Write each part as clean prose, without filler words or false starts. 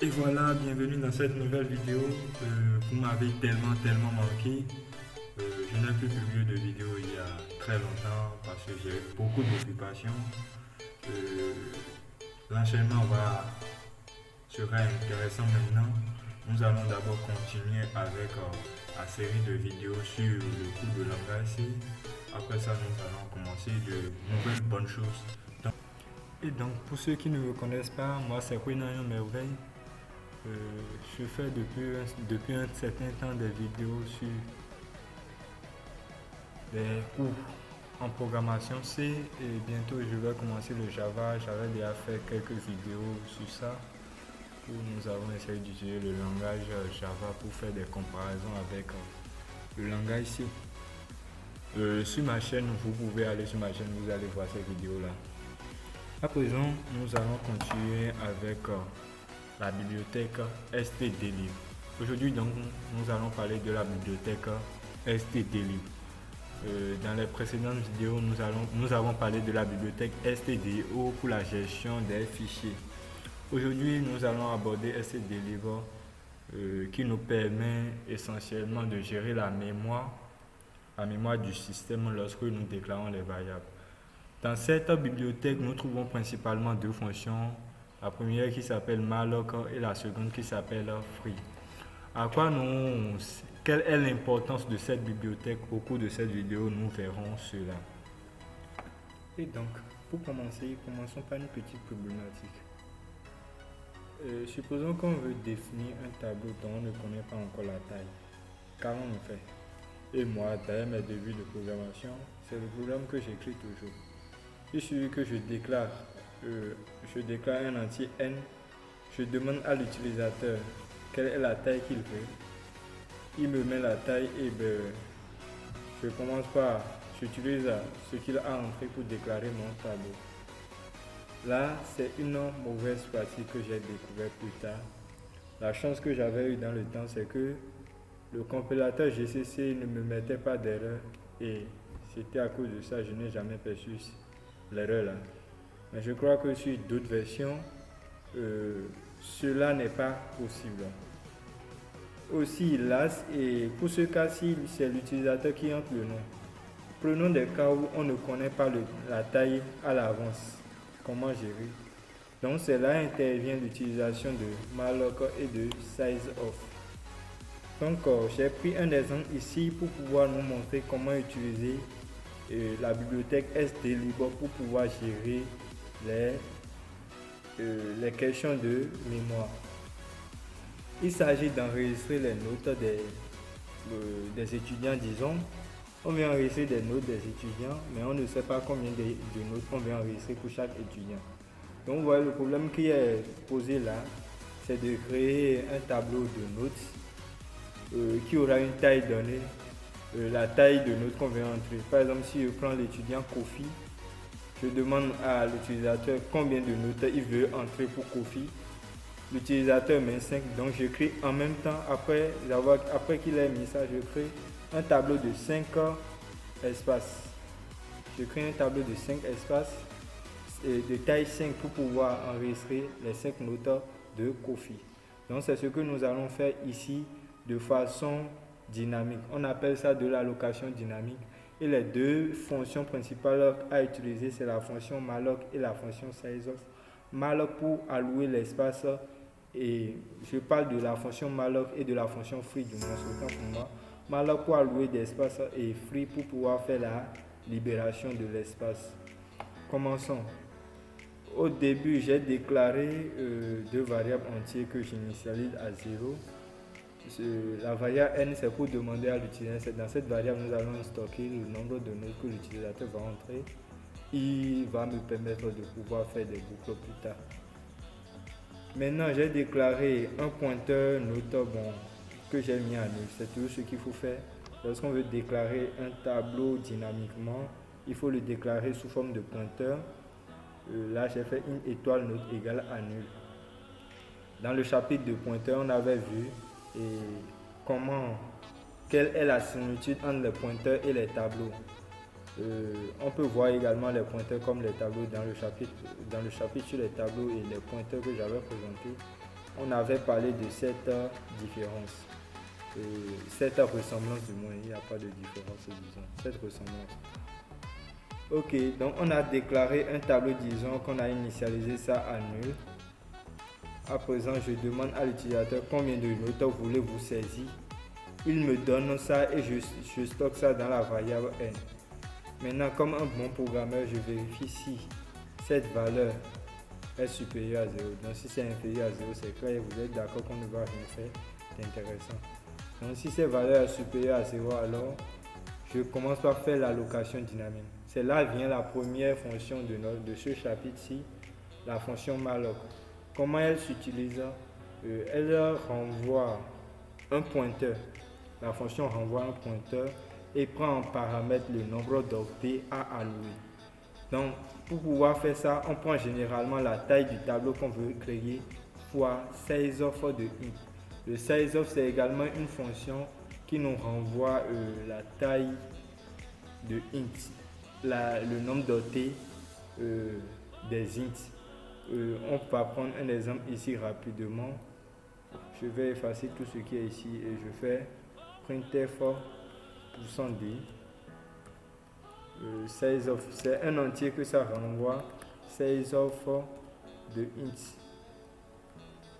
Et voilà, bienvenue dans cette nouvelle vidéo. Vous m'avez tellement manqué. Je n'ai plus publié de vidéo il y a très longtemps parce que j'ai beaucoup d'occupations. Euh, L'enchaînement sera intéressant maintenant. Nous allons d'abord continuer avec la série de vidéos sur le cours de langage C. Après ça, nous allons commencer de nouvelles bonnes choses. Et donc, pour ceux qui ne me connaissent pas, moi c'est Quinayon Merveille. Je fais depuis un certain temps des vidéos sur des cours en programmation C et bientôt je vais commencer le Java. J'avais déjà fait quelques vidéos sur ça où nous avons essayé d'utiliser le langage Java pour faire des comparaisons avec le langage C. Sur ma chaîne, vous pouvez aller sur ma chaîne, vous allez voir ces vidéos-là. À présent, nous allons continuer avec la bibliothèque stdlib. Aujourd'hui, donc, nous allons parler de la bibliothèque stdlib. Dans les précédentes vidéos, nous avons parlé de la bibliothèque stdio pour la gestion des fichiers. Aujourd'hui, nous allons aborder stdlib qui nous permet essentiellement de gérer la mémoire du système lorsque nous déclarons les variables. Dans cette bibliothèque, nous trouvons principalement deux fonctions. La première qui s'appelle malloc et la seconde qui s'appelle free. Quelle est l'importance de cette bibliothèque? Au cours de cette vidéo, nous verrons cela. Et donc, pour commencer, commençons par une petite problématique. Supposons qu'on veut définir un tableau dont on ne connaît pas encore la taille. Qu'allons-nous faire? Et moi, dans mes débuts de programmation, c'est le programme que j'écris toujours. Il suffit que je déclare un entier n, je demande à l'utilisateur quelle est la taille qu'il veut. Il me met la taille et je commence par j'utilise ce qu'il a entré pour déclarer mon tableau. Là, c'est une mauvaise pratique que j'ai découvert plus tard. La chance que j'avais eue dans le temps, c'est que le compilateur GCC ne me mettait pas d'erreur et c'était à cause de ça que je n'ai jamais perçu l'erreur là. Mais je crois que sur d'autres versions, cela n'est pas possible. Aussi, là, et pour ce cas-ci, c'est l'utilisateur qui entre le nom. Prenons des cas où on ne connaît pas la taille à l'avance. Comment gérer? Donc, c'est là intervient l'utilisation de malloc et de sizeof. Donc, j'ai pris un exemple ici pour pouvoir nous montrer comment utiliser la bibliothèque stdlib pour pouvoir gérer les questions de mémoire. Il s'agit d'enregistrer les notes des étudiants, disons. On vient enregistrer des notes des étudiants, mais on ne sait pas combien de notes on vient enregistrer pour chaque étudiant. Donc, vous voyez, le problème qui est posé là, c'est de créer un tableau de notes qui aura une taille donnée, la taille de notes qu'on vient entrer. Par exemple, si je prends l'étudiant Kofi, je demande à l'utilisateur combien de notes il veut entrer pour Kofi. L'utilisateur met 5, donc je crée en même temps, après qu'il ait mis ça, je crée un tableau de 5 espaces. Je crée un tableau de 5 espaces de taille 5 pour pouvoir enregistrer les 5 notes de Kofi. Donc c'est ce que nous allons faire ici de façon dynamique. On appelle ça de l'allocation dynamique. Et les deux fonctions principales à utiliser, c'est la fonction malloc et la fonction sizeof. Malloc pour allouer l'espace, et je parle de la fonction malloc et de la fonction free du moins, autant pour moi. Malloc pour allouer l'espace et free pour pouvoir faire la libération de l'espace. Commençons. Au début, j'ai déclaré deux variables entières que j'initialise à 0. La variable n, c'est pour demander à l'utilisateur. Dans cette variable, nous allons stocker le nombre de notes que l'utilisateur va entrer. Il va me permettre de pouvoir faire des boucles plus tard. Maintenant, j'ai déclaré un pointeur note que j'ai mis à nul. C'est tout ce qu'il faut faire. Lorsqu'on veut déclarer un tableau dynamiquement, il faut le déclarer sous forme de pointeur. Là, j'ai fait une étoile note égale à nul. Dans le chapitre de pointeur, on avait vu quelle est la similitude entre les pointeurs et les tableaux. On peut voir également les pointeurs comme les tableaux dans le chapitre sur les tableaux et les pointeurs que j'avais présentés. on avait parlé de cette différence, cette ressemblance du moins, il n'y a pas de différence, disons, cette ressemblance. Ok, donc on a déclaré un tableau, disons qu'on a initialisé ça à nul. À présent, je demande à l'utilisateur combien de notes voulez-vous saisir. Il me donne ça et je stocke ça dans la variable n. Maintenant, comme un bon programmeur, je vérifie si cette valeur est supérieure à 0. Donc si c'est inférieur à 0, c'est clair, vous êtes d'accord qu'on ne va rien faire d'intéressant. Donc si cette valeur est supérieure à 0, alors je commence par faire l'allocation dynamique. C'est là vient la première fonction de ce chapitre-ci, la fonction malloc. Comment elle s'utilise? Elle renvoie un pointeur. La fonction renvoie un pointeur et prend en paramètre le nombre d'octets à allouer. Donc, pour pouvoir faire ça, on prend généralement la taille du tableau qu'on veut créer fois size of de int. Le size of, c'est également une fonction qui nous renvoie la taille de int, le nombre d'octets des ints. On va prendre un exemple ici rapidement. Je vais effacer tout ce qui est ici et je fais printf %d. Size of, c'est un entier que ça renvoie, size of de int.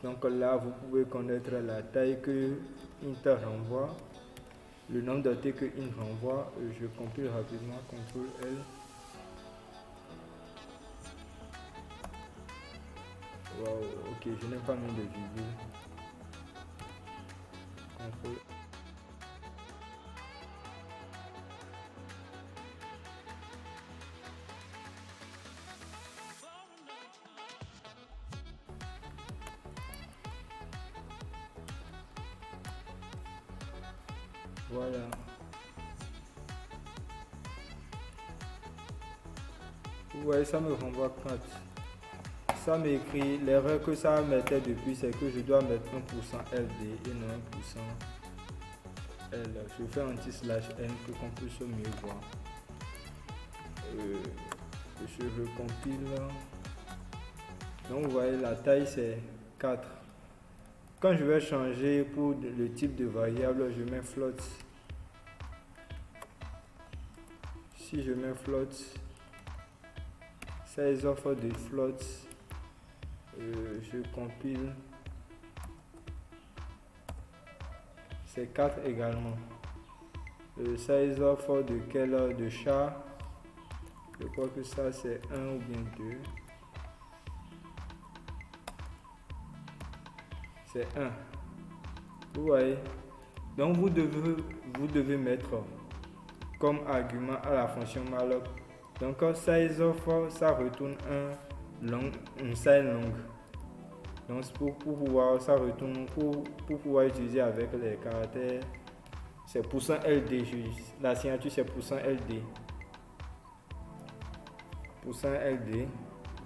Donc là, vous pouvez connaître la taille que int renvoie, le nombre d'octets que int renvoie. Je compile rapidement, CTRL L. Wow, ok, je n'ai pas mis de virgule. CTRL. Voilà. Vous voyez, ça me renvoie 4. Ça m'écrit, l'erreur que ça mettait depuis, c'est que je dois mettre 1% LD et non 1% L. Je fais anti/n pour qu'on puisse mieux voir. Je recompile. Donc vous voyez, la taille c'est 4. Quand je vais changer pour le type de variable, je mets float. Si je mets float, size of de float, je compile, c'est 4 également. Le size of de quel de chat, je crois que ça c'est 1 ou bien 2. C'est 1. Vous voyez? Donc vous devez mettre comme argument à la fonction malloc. Donc size of, ça retourne un size long. Donc pour pouvoir, ça retourne pour pouvoir utiliser avec les caractères, c'est %LD. La signature c'est %LD. %LD.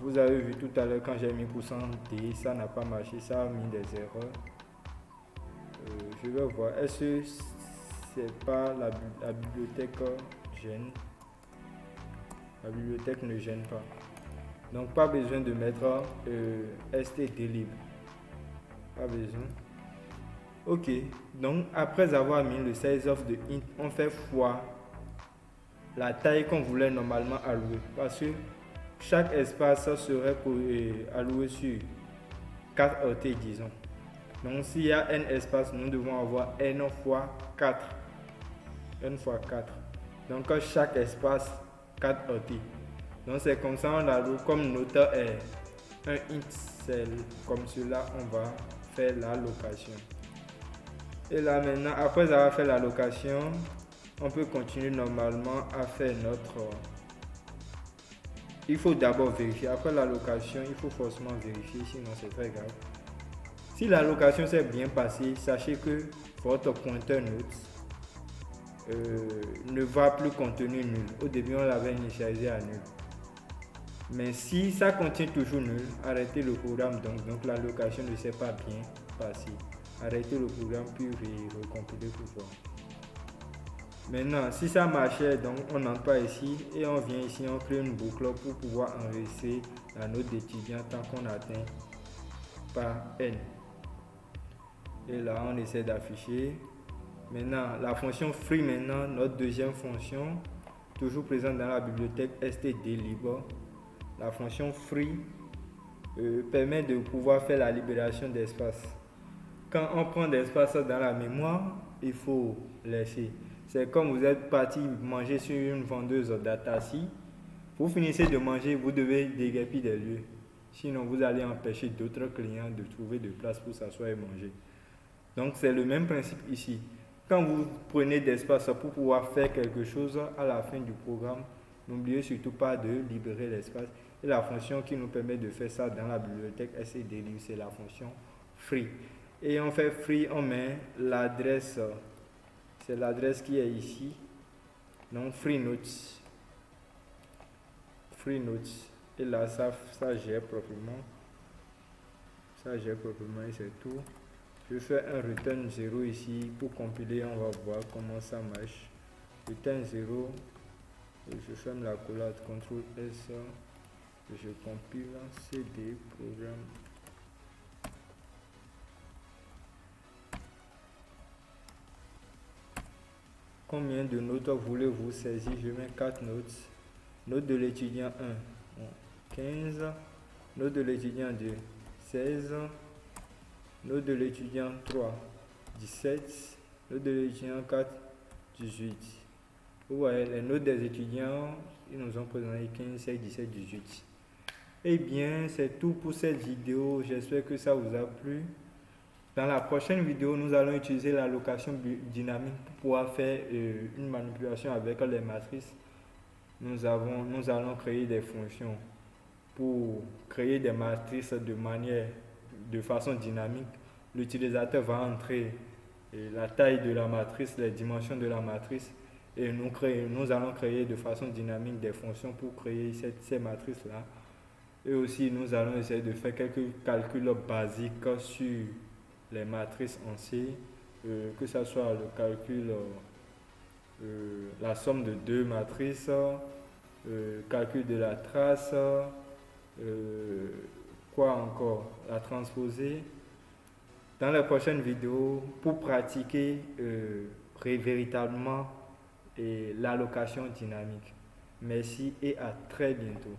Vous avez vu tout à l'heure quand j'ai mis %D, ça n'a pas marché, ça a mis des erreurs. Je vais voir, est-ce que c'est pas la bibliothèque gêne? La bibliothèque ne gêne pas. Donc pas besoin de mettre stdlib. Pas besoin. Ok, donc après avoir mis le size of de int, on fait fois la taille qu'on voulait normalement allouer. Parce que chaque espace serait alloué sur 4 octets, disons. Donc s'il y a n espaces, nous devons avoir n fois 4. n fois 4. Donc chaque espace 4 octets. Donc c'est comme ça on alloue, comme notre est un int, c'est comme cela on va faire l'allocation. Et là maintenant, après avoir fait l'allocation, on peut continuer normalement à faire notre... Il faut d'abord vérifier. Après l'allocation, il faut forcément vérifier, sinon c'est très grave. Si l'allocation s'est bien passée, sachez que votre pointeur notes ne va plus contenir nul. Au début, on l'avait initialisé à nul. Mais si ça contient toujours nul, arrêtez le programme. Donc l'allocation ne s'est pas bien passée. Arrêtez le programme puis recompiler tout ça. Maintenant, si ça marchait, donc on entre pas ici et on vient ici, on crée une boucle pour pouvoir enregistrer la note d'étudiant tant qu'on atteint par n. Et là, on essaie d'afficher. Maintenant, la fonction free, maintenant, notre deuxième fonction, toujours présente dans la bibliothèque stdlib. La fonction free permet de pouvoir faire la libération d'espace. Quand on prend d'espace dans la mémoire, il faut laisser. C'est comme vous êtes parti manger sur une vendeuse d'Atassi. Vous finissez de manger, vous devez déguerpir des lieux. Sinon, vous allez empêcher d'autres clients de trouver de place pour s'asseoir et manger. Donc, c'est le même principe ici. Quand vous prenez d'espace pour pouvoir faire quelque chose à la fin du programme, n'oubliez surtout pas de libérer l'espace. Et la fonction qui nous permet de faire ça dans la bibliothèque stdlib, c'est la fonction free. Et on fait free, on met l'adresse, c'est l'adresse qui est ici. Donc, free notes. Free notes. Et là, ça gère proprement. Ça gère proprement et c'est tout. Je fais un return 0 ici pour compiler, on va voir comment ça marche. Return 0, et je ferme la collade, CTRL S, et je compile CD programme. Combien de notes voulez-vous saisir? Je mets 4 notes. Note de l'étudiant 1, 15. Note de l'étudiant 2, 16. Note de l'étudiant 3, 17. Note de l'étudiant 4, 18. Vous voyez, les notes des étudiants, ils nous ont présenté 15, 16, 17, 18. Eh bien, c'est tout pour cette vidéo. J'espère que ça vous a plu. Dans la prochaine vidéo, nous allons utiliser l'allocation dynamique pour pouvoir faire une manipulation avec les matrices. Nous allons créer des fonctions pour créer des matrices de façon dynamique. L'utilisateur va entrer la taille de la matrice, les dimensions de la matrice, et nous allons créer de façon dynamique des fonctions pour créer ces matrices-là. Et aussi, nous allons essayer de faire quelques calculs basiques sur les matrices en C, que ce soit le calcul, la somme de deux matrices, calcul de la trace, quoi encore, la transposée. Dans la prochaine vidéo, pour pratiquer véritablement l'allocation dynamique. Merci et à très bientôt.